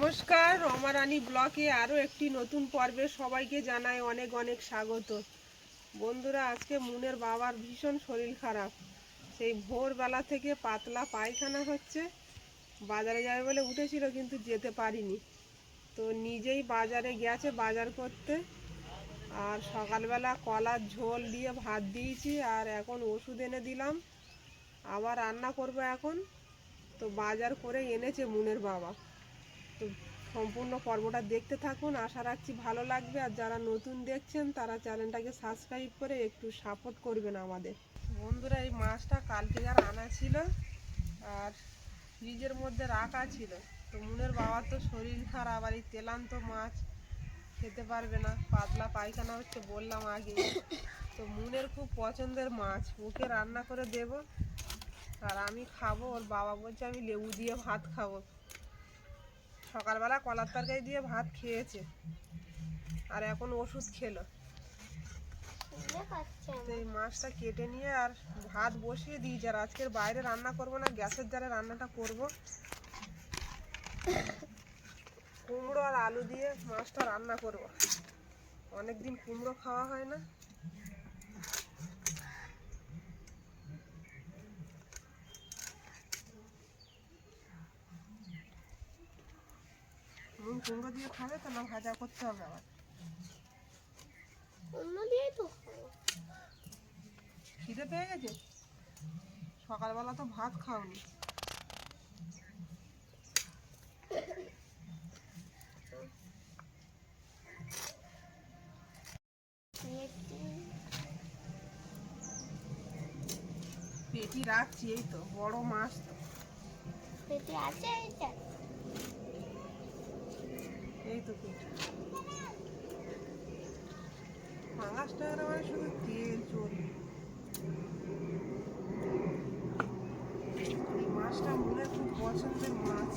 নমস্কার, রমা রানী ব্লকে আরও একটি নতুন পর্বে সবাইকে জানাই অনেক অনেক স্বাগত। বন্ধুরা, আজকে মুনের বাবার ভীষণ শরীর খারাপ। সেই ভোরবেলা থেকে পাতলা পায়খানা হচ্ছে। বাজারে যাবে বলে উঠেছিল, কিন্তু যেতে পারিনি। তো নিজেই বাজারে গেছে বাজার করতে। আর সকালবেলা কলার ঝোল দিয়ে ভাত দিয়েছি, আর এখন ওষুধ এনে দিলাম। আবার রান্না করব এখন। তো বাজার করে এনেছে মুনের বাবা। তো সম্পূর্ণ পর্বটা দেখতে থাকুন, আশা রাখছি ভালো লাগবে। আর যারা নতুন দেখছেন তারা চ্যানেলটাকে সাবস্ক্রাইব করে একটু সাপোর্ট করবেন আমাদের। বন্ধুরা, এই মাছটা কালকে যার আনা ছিল আর ফ্রিজের মধ্যে রাখা ছিল। তো মুনের বাবার তো শরীর খারাপ, আর এই তেলান্ত মাছ খেতে পারবে না, পাতলা পায়খানা হচ্ছে বললাম আগে। তো মুনের খুব পছন্দের মাছ, ওকে রান্না করে দেব আর আমি খাবো। ওর বাবা বলছে আমি লেবু দিয়ে ভাত খাবো। সকালবেলা কলার তরকারি দিয়ে ভাত খেয়েছে, আর এখন ওষুধ খেলো। এই মাছটা কেটে নিয়ে আর ভাত বসিয়ে দিয়েছি। আর আজকের বাইরে রান্না করব না, গ্যাসের জালে রান্নাটা করব। কুমড়ো আর আলু দিয়ে মাছটা রান্না করব। অনেকদিন কুমড়ো খাওয়া হয় না। কুমড়ো দিয়ে খাবে তো, না ভাজা করতে হবে? আবার খিদে পেয়ে গেছে? সকালবেলা তো ভাত খাওনি। পেটি রাখছি, এই তো বড় মাছ। তো পেটি আছে, এই তো পেটি। মাছটা মানে শুধু তেল চলবে। এই মাছটা মনে খুব পছন্দের মাছ।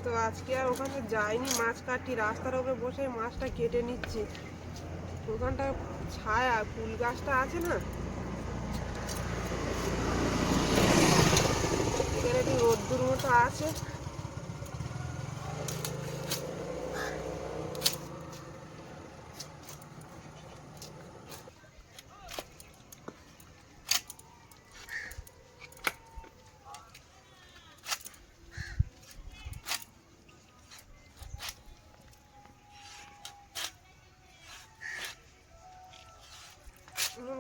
তো আজকে আর ওখানে যাইনি মাছ কাটি, রাস্তার উপরে বসে মাছটা কেটে নিচ্ছি। ওখানটা ছায়া, ফুল গাছটা আছে না, এখানে একটু রোদ্দুর মতো আছে।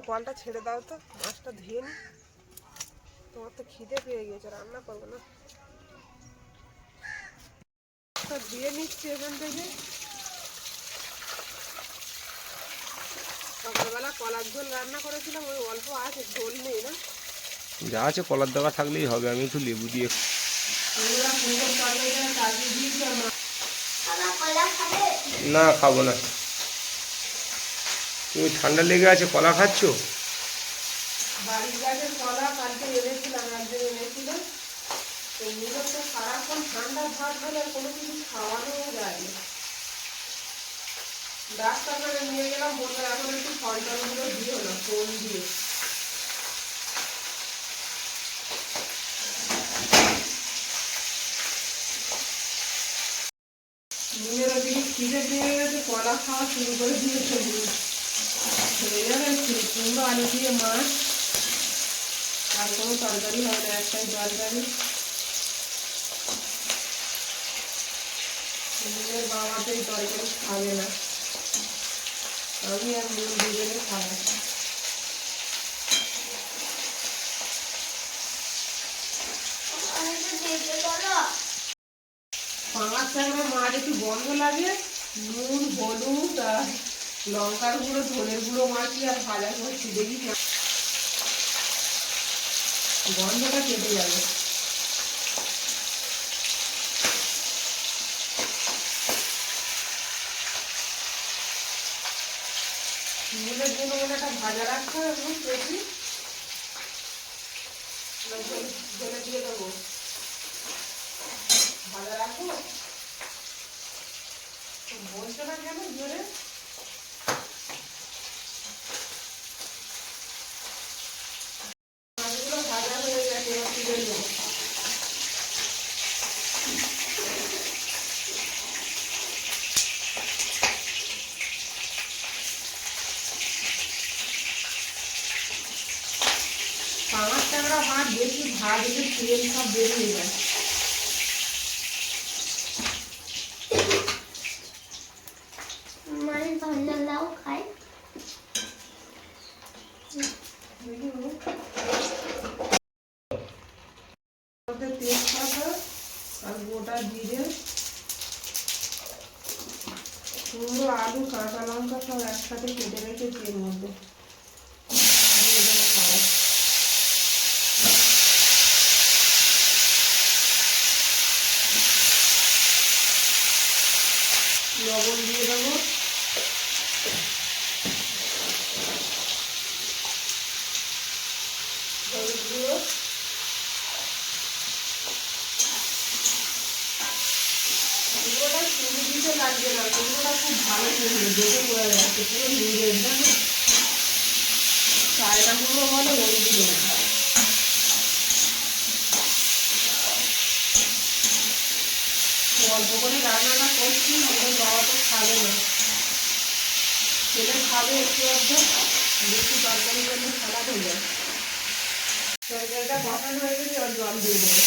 কলটা ছেড়ে দাও তো, মাছটা ধুয়ে নি। তোমার তো খিদে পেয়ে গেছে, রান্না করবো না। ধুয়ে নিচ্ছি এখান থেকে। সকালবেলা কলার ঝোল রান্না করেছিলাম, ওই অল্প আছে, ঝোল নেই না। যা আছে কলার দেওয়া থাকলেই হবে। আমি একটু লেবু দিয়ে না খাবো না। তুমি ঠান্ডা লেগে আছে, কলা খাচ্ছ? বাড়ির গাছের কলা কালকে এনেছিলাম, একদিন এনেছিল। তো মূলত সারাক্ষণ ঠান্ডা ভাত হলে কোনো কিছু খাওয়ানো যায় না। ডাক্তারখানে নিয়ে গেলাম, বললো এখন একটু ফলটলগুলো দিও না, ফোন দিয়ে। মুনের ওদিকে খিদে পেয়ে গেছে, কলা খাওয়া শুরু করে দিয়েছে। হয়ে যাবে কুমড়ো আলু দিয়ে মাছ, আর কোনো তরকারি হবে না, একটাই তরকারি। মুনের বাবা তো এই তরকারি খাবে না, আমি আর মুন দুজনে খাবো। পাঁচ চামড়া মাছ একটু গন্ধ লাগে, নুন হলুদ আর লঙ্কার গুঁড়ো ধনের গুঁড়ো মাখিয়ে আর ভাজা করছি, দেখি গন্ধটা কেটে যাবে। মুনের জন্য মনে একটা ভাজা রাখতে হবে, পেটি ঝোলে দিয়ে দেবো। তেল সব বেরিয়ে যায়। মানে ঠান্ডা দাও খাই। তেজপাতা আর গোটা জিরে, কুমড়ো, আলু, কাঁচা লঙ্কা সব একসাথে কেটে রেখেছি এর মধ্যে দিয়ে দেবো খাবার। লবণ দিয়ে দেবো, হলুদ গুঁড়ো, কুমড়োটা চিনি দিতে লাগবে না, কুমড়োটা খুব ভালো কুমড়ো, দেখে বোঝা যাচ্ছে পুরো নুড়ের জানো, চায়না কুমড়ো বলে অরিজিনাল। অল্প করে রান্নাটা করছি, আমাদের বাবা তো খাবে না, ছেলে খাবে একটু অর্ধেক, বেশি তরকারি করলে খারাপ হয়ে যায়। তরকারিটা কষানো হয়ে গেছে, আর জল দিয়ে দেবো।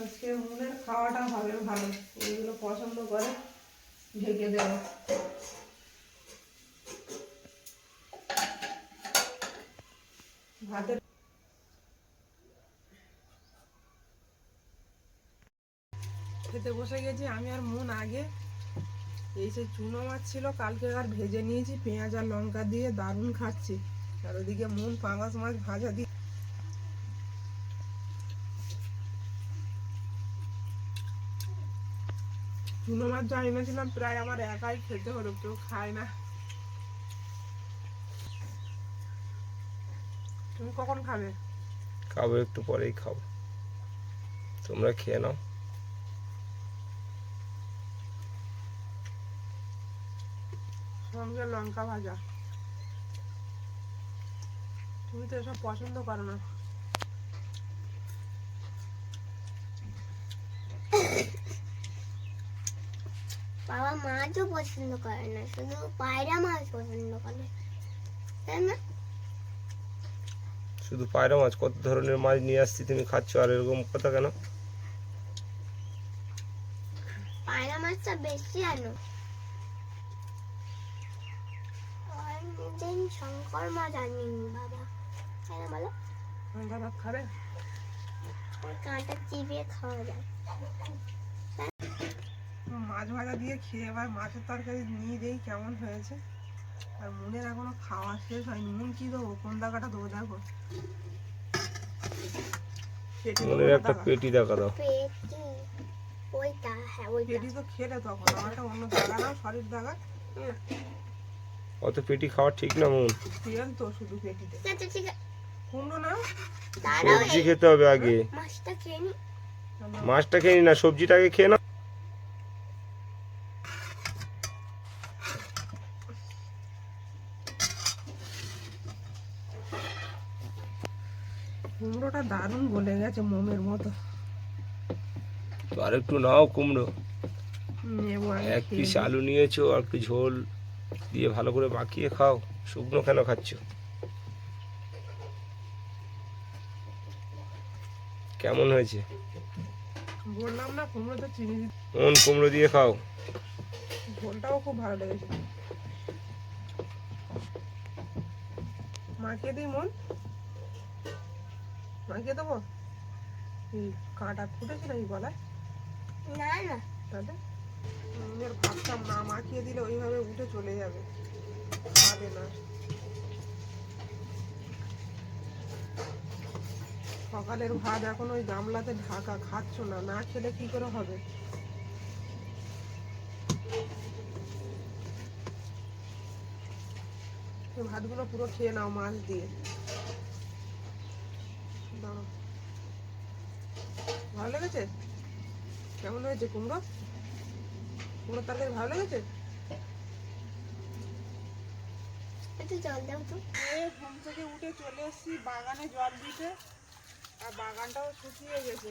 আজকে মুনের খাওয়াটা হবে ভালো, এগুলো পছন্দ করে, ঢেকে দেবো। ভাতের খেতে বসে গেছি আমি আর মুন আগে। এই যে চুনো মাছ ছিল কালকে আর ভেজে নিয়েছি পেঁয়াজ আর লঙ্কা দিয়ে, দারুণ খাচ্ছি। আর ওদিকে মুন পাঙাশ মাছ ভাজা দিয়ে। চুনো মাছ যা এনেছিলাম প্রায় আমার একাই খেতে হলো, কেউ খায় না। তুমি কখন খাবে? খাবো একটু পরেই খাবো, তোমরা খেয়ে নাও। সঙ্গে লঙ্কা ভাজা। তুমি তো এসব পছন্দ করো না। বাবা মাছও পছন্দ করে না, শুধু পায়রা মাছ পছন্দ করে, তাই না? শুধু পায়রা মাছ? কত ধরনের মাছ নিয়ে আসছি, তুমি খাচ্ছ আর এরকম কথা কেন? পায়রা মাছটা বেশি আনো। আর দিন শঙ্কর মাছ আনিনি বাবা, তাই না বলো? লঙ্কা ভাত খাবে? ওই কাঁটা চিবিয়ে খাওয়া যায়। মাছ ভাজা দিয়ে খেয়ে এবার মাছের তরকারি নিয়ে দেই কেমন হয়েছে। আর মুনের এখনো খাওয়া শেষ হয়নি। মুন কি দেবো, কোন টাকাটা দেবো দেখো। পেটি দেবো মনের না একটা টাকা? পেটি দেখা দাও। পেটি ওইটা, হ্যাঁ ওইটা। পেটি তো খেলে তখন, আমার একটা অন্য দাগা নাও, শরীর দাগা। অত পেটি খাওয়া ঠিক না মন। তেল তো শুধু পেটিতে। ঠিক আছে ঠিক আছে, কুমড়ো নাও। দাঁড়াও সবজি খেতে হবে আগে। মাছটা খেয়ে নি। মাছটা খেয়ে নি না, সবজিটাকে খেয়ে না। কুমড়োটা দারুণ গলে গেছে মোমের মতো। তো আর একটু নাও কুমড়ো। নেবো আমি, এক খেয়ে পিস নিই। আলু নিয়েছো, আর একটু ঝোল দিয়ে ভালো করে মাখিয়ে খাও। শুকনো কেন খাচ্ছ? কেমন হয়েছে? বললাম না কুমড়োতে চিনি দিতে। মন কুমড়ো দিয়ে খাও। ঝোলটাও খুব ভালো লেগেছে। মাখিয়ে দিই মন, মাখিয়ে দেবো। এই কাঁটা ফুটেছে নাকি গলায়? না না, তাহলে মুনের ভাতটা না মাখিয়ে দিলে ওইভাবে উঠে চলে যাবে, খাবে না। সকালের ভাত এখন ওই গামলাতে ঢাকা, খাচ্ছ না, না খেলে কি করে হবে। এই ভাতগুলো পুরো খেয়ে নাও মাছ দিয়ে। দাঁড়াও। ভালো লেগেছে? কেমন হয়েছে কুমড়ো? কুমড়োর তরকারি ভালো লেগেছে? একটু জল দাও তো। ঘুম থেকে উঠে চলে এসেছি বাগানে জল দিতে। আর বাগানটাও শুকিয়ে গেছে।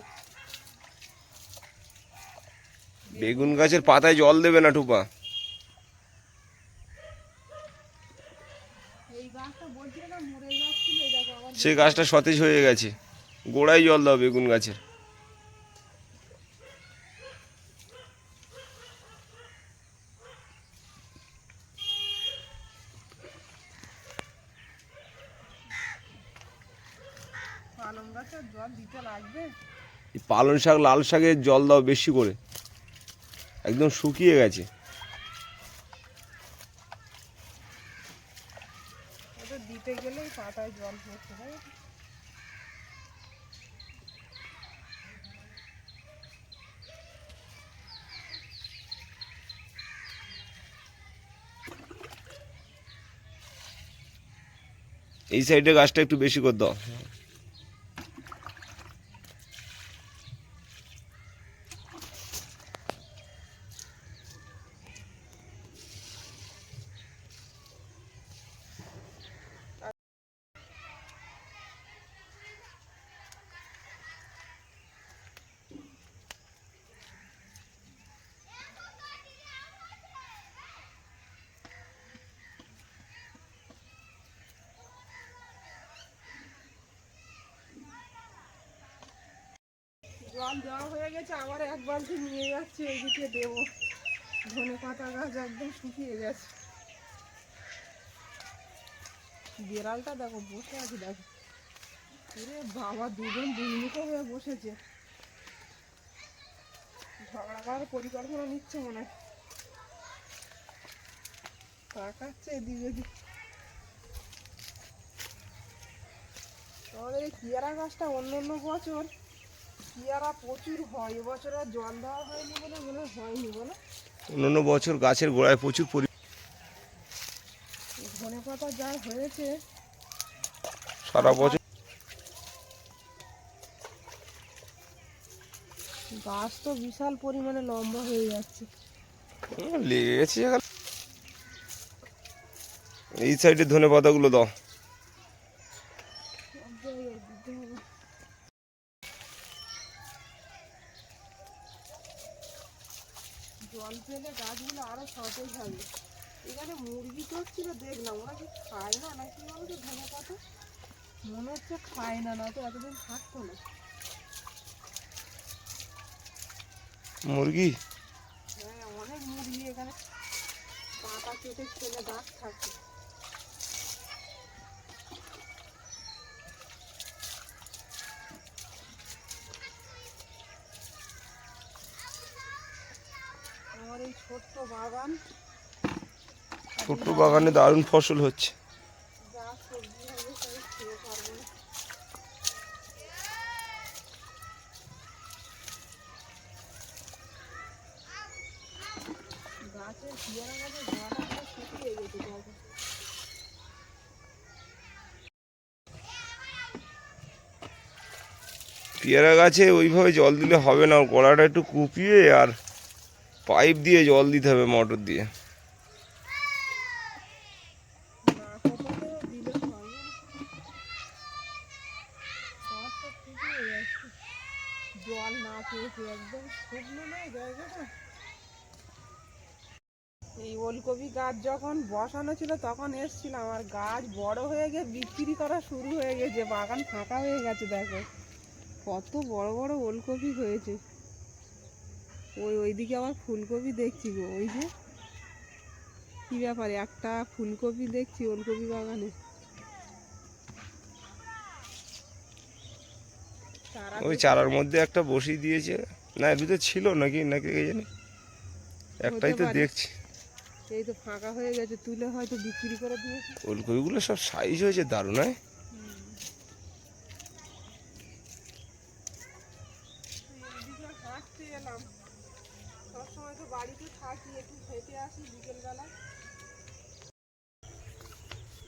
বেগুন গাছের পাতায় জল দেবে না টুপা। এই গাছটা বলছিল না মরে যাচ্ছিল, এই দেখো আবার সে গাছটা সতেজ হয়ে গেছে। গোড়ায় জল দাও বেগুন গাছের। পালং গাছের জল দিতে লাগবে। এই পালং শাক লাল শাকের জল দাও বেশি করে, একদম শুকিয়ে গেছে। ওটা দিতে গেলেই পাতায় জল পড়তে হয়। এই সাইডে গাছটা একটু বেশি করে দাও। জল দেওয়া হয়ে গেছে, আবার এক বালতি নিয়ে যাচ্ছি ওইদিকে দেবো। ধনে পাতা গাছ একদম শুকিয়ে গেছে। বিড়ালটা দেখো বসে আছে, দেখো পুরে বাবা দুজন দুর্মুখ হয়ে বসেছে, ঝগড়া করার পরিকল্পনা নিচ্ছে মনে হয়। তাকাচ্ছে এদিকে ওদিকে। আমাদের এই পেয়ারা গাছটা অন্য বছর পেয়ারা প্রচুর হয়, এবছর আর জল দেওয়া হয়নি বলে মনে হয় হয়নি বলে। অন্যান্য বছর গাছের গোড়ায় প্রচুর ধনে পাতা যা হয়েছে সারা বছর। গাছ তো বিশাল পরিমাণে লম্বা হয়ে যাচ্ছে। লেগে গেছে এখন। এই সাইডে ধনে পাতাগুলো দাও। জল পেলে গাছগুলো আরো সতেজ হবে। এখানে মুরগি তো ছিল, দেখলাম ওরা কি খায় না নাকি বলতো ধনে পাতা, মনে হচ্ছে খায় না, না তো এতদিন থাকতো না। মুরগি হ্যাঁ অনেক মুরগি এখানে পাতা কেটে খেলে গাছ থাকে। আমার এই ছোট্ট বাগান, ছোট্ট বাগানে দারুণ ফসল হচ্ছে। যা সবজি হবে তাই খেয়ে পারবো না। গাছের পেয়ারা গাছের গোড়াটা পুরো শুকিয়ে গেছে দেখো। পেয়ারা গাছে ওইভাবে জল দিলে হবে না, গোড়াটা একটু কুপিয়ে আর পাইপ দিয়ে জল দিতে হবে, মোটর দিয়ে। না কোপাতে দিলে হবে না। গাছটা শুকিয়ে যাচ্ছে, জল না পেয়েছে, একদম শুকনো নয় জায়গাটা। এই ওলকপি গাছ যখন বসানো ছিল তখন এসছিলাম, আর গাছ বড় হয়ে গিয়ে বিক্রি করা শুরু হয়ে গেছে, বাগান ফাঁকা হয়ে গেছে। দেখো কত বড় বড় ওলকপি হয়েছে। ওইদিকে আবার ফুলকপি দেখছি গো, ওই যে কি ব্যাপারে একটা ফুলকপি দেখছি ওলকপি বাগানে। ওই চারার মধ্যে একটা বসিয়ে দিয়েছে, না এর ভিতরে ছিল নাকি নাকি কে জানি, একটাই তো পারে। দেখছি। এই তো ফাঁকা হয়ে গেছে, তুলে হয়তো বিক্রি করে দিয়েছে। ওলকপিগুলো সব সাইজ হয়েছে দারুণ। হয় এদিকে হাঁটতে এলাম, সবসময় তো বাড়িতে থাকি, একটু হেঁটে আসি বিকেলবেলা।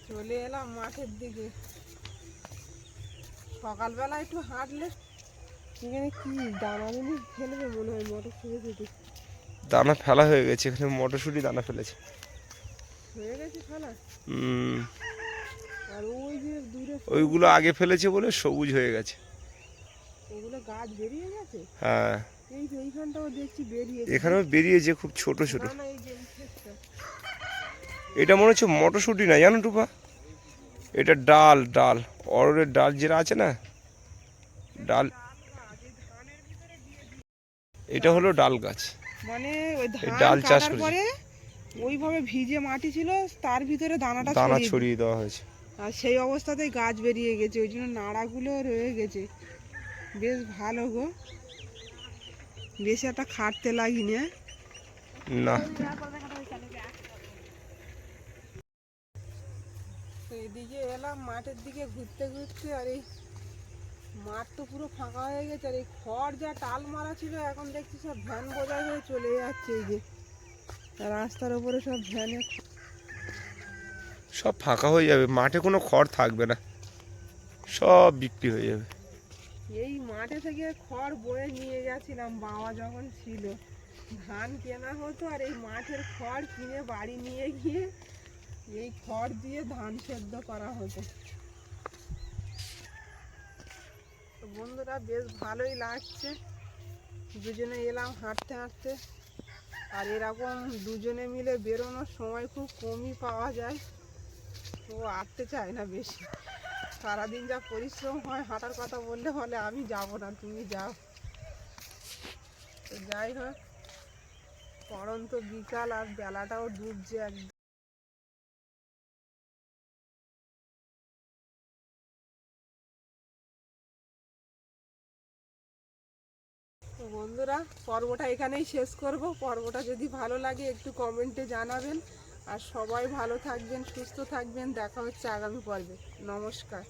চলে এলাম মাঠের দিকে, সকালবেলা একটু হাঁটলে। এখানে কি দানা জিনিস ফেলবে মনে হয়, মটরশুঁটি দানা ফেলা হয়ে গেছে, এখানে মটরশুঁটি দানা ফেলেছে। হয়ে গেছে ফেলা। হুম, আর ওই যে দূরে ওইগুলো আগে ফেলেছে বলে সবুজ হয়ে গেছে। ওগুলো গাছ বেরিয়ে গেছে। হ্যাঁ, এই যে এইখানটাও দেখছি বেরিয়েছে। এখানেও বেরিয়েছে খুব ছোট ছোট। না না, এই যে এই ক্ষেতটা। এটা মনে হচ্ছে মটরশুঁটি না, জানো টুপা, এটা ডাল, ডাল অরড়ের ডাল যেটা আছে না, ডাল, এটা হলো ডাল গাছ। মানে ওই এই ধান ডাল চাষ কাটার করেছে। পরে ওইভাবে ভিজে মাটি ছিল, তার ভিতরে দানাটা দানা ছড়িয়ে ছড়িয়ে দেওয়া হয়েছে। আর সেই অবস্থাতেই গাছ বেরিয়ে গেছে, ওই জন্য নাড়াগুলো রয়ে গেছে। বেশ ভালো গো, বেশি একটা খাটতে লাগিনি। হ্যাঁ? না, তো এদিকে এলাম মাঠের দিকে ঘুরতে ঘুরতে, আর এই মাঠ তো পুরো ফাঁকা হয়ে গেছে। আর এই খড় যা টাল মারা ছিল, এখন দেখছি সব ভ্যান বোঝাই হয়ে চলে যাচ্ছে। এই যে রাস্তার উপরে সব ভ্যানে। সব ফাঁকা হয়ে যাবে, মাঠে কোনো খড় থাকবে না, সব বিক্রি হয়ে যাবে। এই মাঠে থেকে খড় বয়ে নিয়ে গেছিলাম, বাবা যখন ছিল। ধান কেনা হতো, আর এই মাঠের খড় কিনে বাড়ি নিয়ে গিয়ে এই খড় দিয়ে ধান সেদ্ধ করা হতো। তো বন্ধুরা, বেশ ভালোই লাগছে, দুজনে এলাম হাঁটতে হাঁটতে। আর এরকম দুজনে মিলে বেরোনোর সময় খুব কমই পাওয়া যায়। ও হাঁটতে চায় না বেশি, সারাদিন যা পরিশ্রম হয়, হাঁটার কথা বললে বলে আমি যাব না, তুমি যাও। তো যাই হোক, পড়ন্ত বিকাল, আর বেলাটাও ডুবছে একদম। তো বন্ধুরা, পর্বটা এখানেই শেষ করব। পর্বটা যদি ভালো লাগে একটু কমেন্টে জানাবেন। আর সবাই ভালো থাকবেন, সুস্থ থাকবেন। দেখা হচ্ছে আগামী পর্বে। নমস্কার।